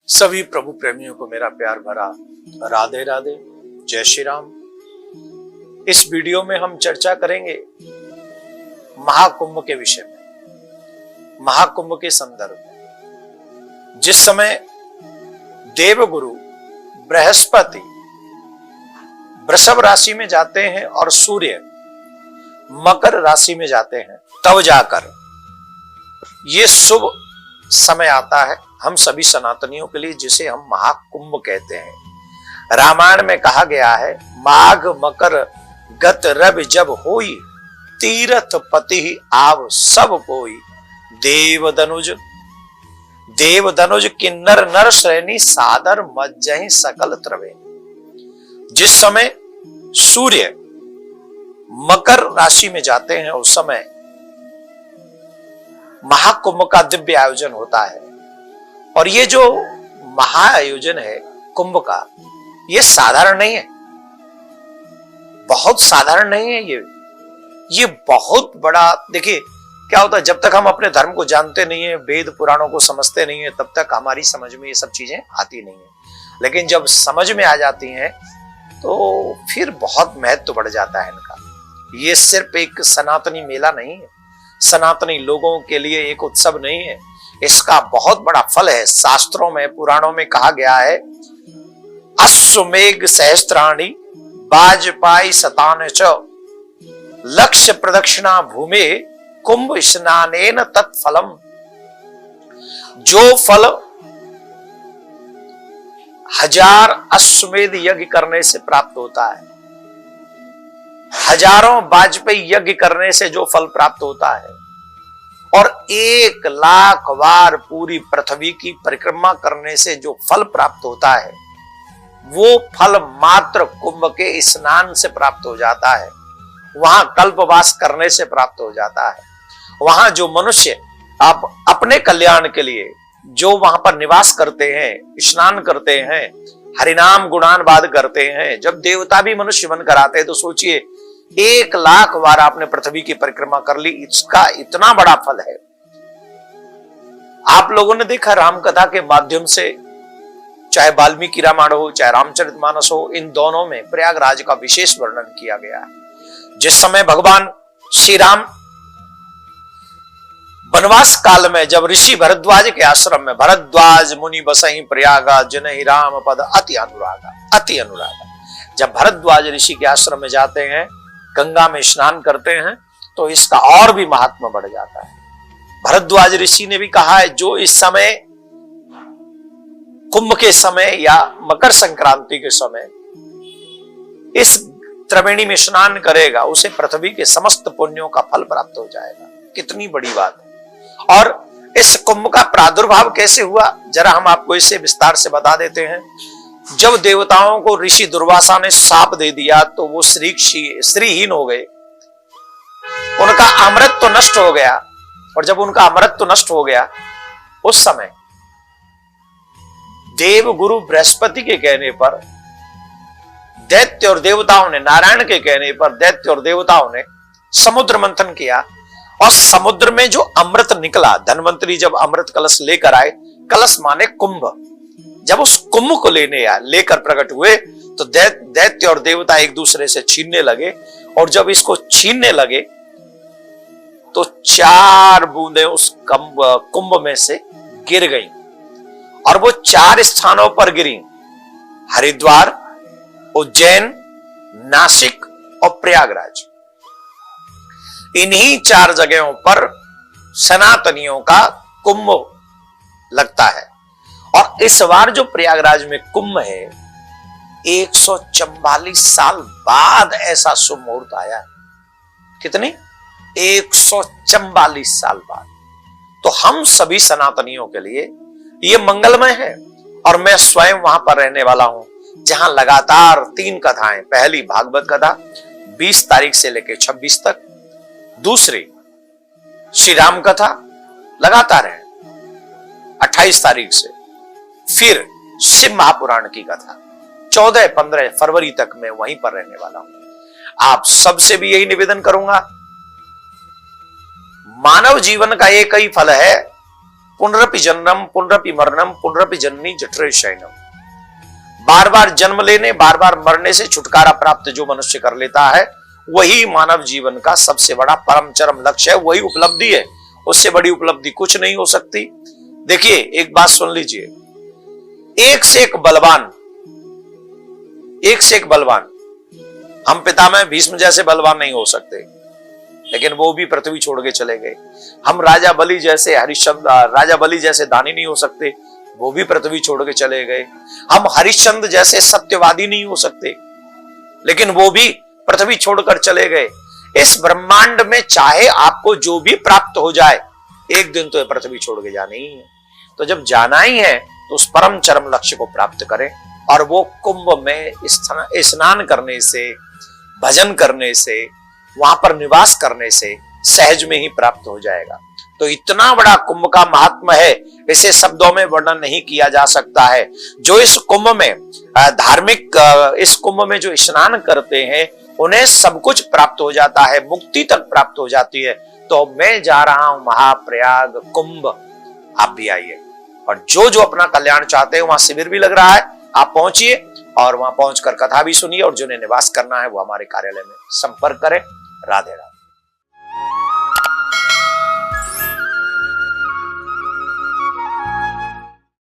सभी प्रभु प्रेमियों को मेरा प्यार भरा राधे राधे, जय श्री राम। इस वीडियो में हम चर्चा करेंगे महाकुंभ के विषय में, महाकुंभ के संदर्भ में। जिस समय देवगुरु बृहस्पति वृषभ राशि में जाते हैं और सूर्य मकर राशि में जाते हैं, तब जाकर ये शुभ समय आता है हम सभी सनातनियों के लिए, जिसे हम महाकुंभ कहते हैं। रामायण में कहा गया है, माघ मकर गत रवि जब होई, तीरथ पति आव सब कोई, देव धनुज किन्नर नर श्रेणी, सादर मज्जहि सकल त्रवे। जिस समय सूर्य मकर राशि में जाते हैं उस समय महाकुंभ का दिव्य आयोजन होता है। और ये जो महाआयोजन है कुंभ का, ये साधारण नहीं है, बहुत साधारण नहीं है। ये बहुत बड़ा, देखिए क्या होता है, जब तक हम अपने धर्म को जानते नहीं है, वेद पुराणों को समझते नहीं है, तब तक हमारी समझ में ये सब चीजें आती नहीं है। लेकिन जब समझ में आ जाती हैं तो फिर बहुत महत्व बढ़ जाता है इनका। ये सिर्फ एक सनातनी मेला नहीं है, सनातनी लोगों के लिए एक उत्सव नहीं है, इसका बहुत बड़ा फल है। शास्त्रों में पुराणों में कहा गया है, अश्वमेघ सहस्त्राणि वाजपाई शतान च, लक्ष्य प्रदक्षिणा भूमे कुंभ स्नानेन तत्फलम। जो फल 1000 अश्वमेध यज्ञ करने से प्राप्त होता है, हजारों वाजपेयी यज्ञ करने से जो फल प्राप्त होता है, और 1,00,000 बार पूरी पृथ्वी की परिक्रमा करने से जो फल प्राप्त होता है, वो फल मात्र कुंभ के स्नान से प्राप्त हो जाता है। वहां कल्पवास करने से प्राप्त हो जाता है। वहां जो मनुष्य आप अपने कल्याण के लिए जो वहां पर निवास करते हैं, स्नान करते हैं, हरिनाम गुणानवाद करते हैं, जब देवता भी मनुष्य बनकर आते हैं, तो सोचिए 1,00,000 बार आपने पृथ्वी की परिक्रमा कर ली, इसका इतना बड़ा फल है। आप लोगों ने देखा राम कथा के माध्यम से, चाहे वाल्मीकि रामायण हो चाहे रामचरितमानस हो, इन दोनों में प्रयागराज का विशेष वर्णन किया गया है। जिस समय भगवान श्री राम वनवास काल में, जब ऋषि भरद्वाज के आश्रम में, भरद्वाज मुनि बसहि प्रयागा, जनहि राम पद अति अनुरागा, अति अनुरागा। जब भरद्वाज ऋषि के आश्रम में जाते हैं, गंगा में स्नान करते हैं, तो इसका और भी महात्मा बढ़ जाता है। भरद्वाज ऋषि ने भी कहा है, जो इस समय कुंभ के समय या मकर संक्रांति के समय इस त्रिवेणी में स्नान करेगा, उसे पृथ्वी के समस्त पुण्यों का फल प्राप्त हो जाएगा। कितनी बड़ी बात है। और इस कुंभ का प्रादुर्भाव कैसे हुआ, जरा हम आपको इसे विस्तार से बता देते हैं। जब देवताओं को ऋषि दुर्वासा ने शाप दे दिया, तो वो श्रीहीन हो गए, उनका अमृत तो नष्ट हो गया। और जब उनका अमृत तो नष्ट हो गया, उस समय देव गुरु बृहस्पति के कहने पर दैत्य और देवताओं ने, नारायण के कहने पर दैत्य और देवताओं ने समुद्र मंथन किया, और समुद्र में जो अमृत निकला, धन्वंतरी जब अमृत कलश लेकर आए, कलश माने कुंभ, जब उस कुंभ को लेकर प्रकट हुए, तो दैत्य और देवता एक दूसरे से छीनने लगे। और जब इसको छीनने लगे, तो 4 बूंदें उस कुंभ में से गिर गईं, और वो 4 स्थानों पर गिरी, हरिद्वार, उज्जैन, नासिक और प्रयागराज। इन्हीं 4 जगहों पर सनातनियों का कुंभ लगता है। और इस बार जो प्रयागराज में कुंभ है, 144 साल बाद ऐसा शुभ मुहूर्त आया है। कितनी? 144 साल बाद। तो हम सभी सनातनियों के लिए ये मंगलमय है। और मैं स्वयं वहां पर रहने वाला हूं, जहां लगातार 3 कथाएं, पहली भागवत कथा 20 तारीख से लेकर 26 तक, दूसरी श्री राम कथा लगातार है 28 तारीख से, फिर शिव महापुराण की कथा 14-15 फरवरी तक मैं वहीं पर रहने वाला हूं। आप सबसे भी यही निवेदन करूंगा, मानव जीवन का एक ही फल है पुनरपि जन्मम पुनरपि मरणम पुनरपि जननी जठरे शयनम। बार बार जन्म लेने, बार बार मरने से छुटकारा प्राप्त जो मनुष्य कर लेता है, वही मानव जीवन का सबसे बड़ा परम चरम लक्ष्य है, वही उपलब्धि है। उससे बड़ी उपलब्धि कुछ नहीं हो सकती। देखिए, एक बात सुन लीजिए, एक से एक बलवान, एक से एक बलवान, हम पितामह भीष्म जैसे बलवान नहीं हो सकते, लेकिन वो भी पृथ्वी छोड़ के चले गए। हम राजा बलि जैसे राजा बलि जैसे दानी नहीं हो सकते, वो भी पृथ्वी छोड़ के चले गए। हम हरिश्चंद्र जैसे सत्यवादी नहीं हो सकते, लेकिन वो भी पृथ्वी छोड़कर चले गए। इस ब्रह्मांड में चाहे आपको जो भी प्राप्त हो जाए, एक दिन तो पृथ्वी छोड़ के जाना ही है। तो जब जाना ही है तो उस परम चरम लक्ष्य को प्राप्त करें, और वो कुंभ में स्नान करने से, भजन करने से, वहां पर निवास करने से सहज में ही प्राप्त हो जाएगा। तो इतना बड़ा कुंभ का महात्मा है, इसे शब्दों में वर्णन नहीं किया जा सकता है। जो इस कुंभ में धार्मिक, इस कुंभ में जो स्नान करते हैं, उन्हें सब कुछ प्राप्त हो जाता है, मुक्ति तक प्राप्त हो जाती है। तो मैं जा रहा हूं महाप्रयाग कुंभ, आप भी आइए। और जो जो अपना कल्याण चाहते हैं, वहां शिविर भी लग रहा है, आप पहुंचिए और वहां पहुंचकर कथा भी सुनिए। और जिन्हें निवास करना है वो हमारे कार्यालय में संपर्क करें। राधे राधे।